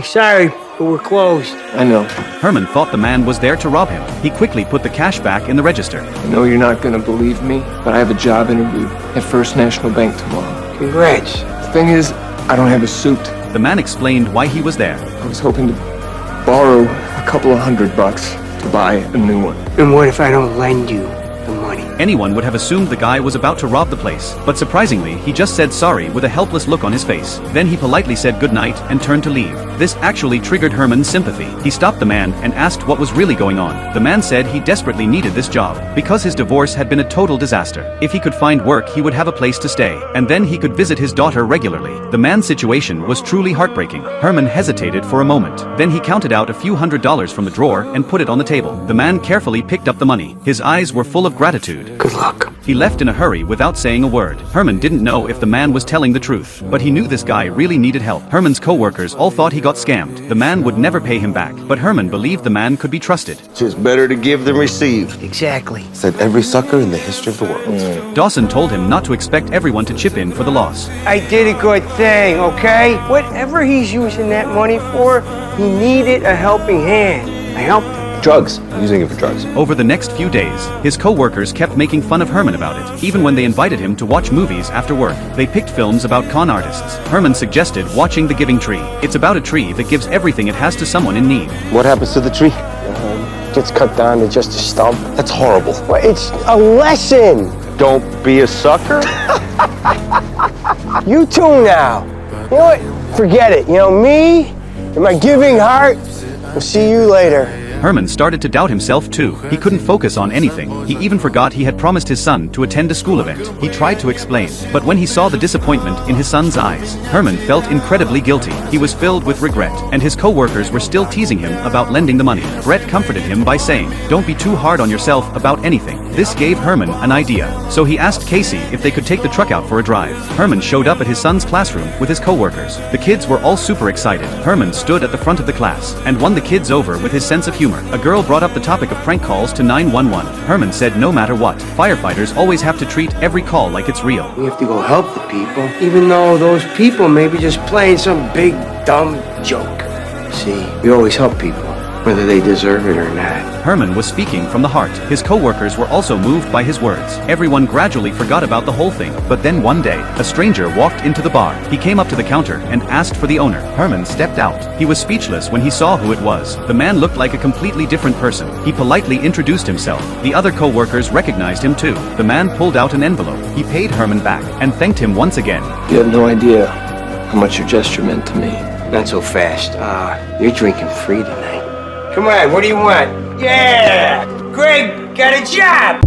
Sorry, but we're closed. I know. Herman thought the man was there to rob him. He quickly put the cash back in the register. I know you're not gonna believe me, but I have a job interview at First National Bank tomorrow. Congrats. The thing is, I don't have a suit. The man explained why he was there. I was hoping to borrow a couple of $100 to buy a new one. And what if I don't lend you the money? Anyone would have assumed the guy was about to rob the place, but surprisingly, he just said sorry with a helpless look on his face. Then he politely said goodnight and turned to leave. This actually triggered Herman's sympathy. He stopped the man and asked what was really going on. The man said he desperately needed this job because his divorce had been a total disaster. If he could find work, he would have a place to stay, and then he could visit his daughter regularly. The man's situation was truly heartbreaking. Herman hesitated for a moment. Then he counted out a few $100s from the drawer and put it on the table. The man carefully picked up the money. His eyes were full of gratitude. Good luck. He left in a hurry without saying a word. Herman didn't know if the man was telling the truth, but he knew this guy really needed help. Herman's co-workers all thought he got scammed. The man would never pay him back, but Herman believed the man could be trusted. It's better to give than receive, Exactly. said every sucker in the history of the world. Dawson told him not to expect everyone to chip in for the loss. I did a good thing, okay? Whatever he's using that money for, he needed a helping hand. I helped him. Drugs. I'm using it for drugs. Over the next few days, his co-workers kept making fun of Herman about it, even when they invited him to watch movies after work. They picked films about con artists. Herman suggested watching The Giving Tree. It's about a tree that gives everything it has to someone in need. What happens to the tree? Gets cut down to just a stump. That's horrible. Well, it's a lesson. Don't be a sucker. You too now. You know what? Forget it. You know, me and my giving heart, we'll see you later. Herman started to doubt himself too. He couldn't focus on anything. He even forgot he had promised his son to attend a school event. He tried to explain, but when he saw the disappointment in his son's eyes, Herman felt incredibly guilty. He was filled with regret, and his co-workers were still teasing him about lending the money. Brett comforted him by saying, "Don't be too hard on yourself about anything." This gave Herman an idea. So he asked Casey if they could take the truck out for a drive. Herman showed up at his son's classroom with his co-workers. The kids were all super excited. Herman stood at the front of the class and won the kids over with his sense of humor. A girl brought up the topic of prank calls to 911. Herman said no matter what, firefighters always have to treat every call like it's real. We have to go help the people, even though those people may be just playing some big, dumb joke. See, we always help people, whether they deserve it or not. Herman was speaking from the heart. His co-workers were also moved by his words. Everyone gradually forgot about the whole thing. But then one day, a stranger walked into the bar. He came up to the counter and asked for the owner. Herman stepped out. He was speechless when he saw who it was. The man looked like a completely different person. He politely introduced himself. The other co-workers recognized him too. The man pulled out an envelope. He paid Herman back and thanked him once again. You have no idea how much your gesture meant to me. Not so fast. You're drinking free tonight. Come on, what do you want? Yeah! Greg got a job!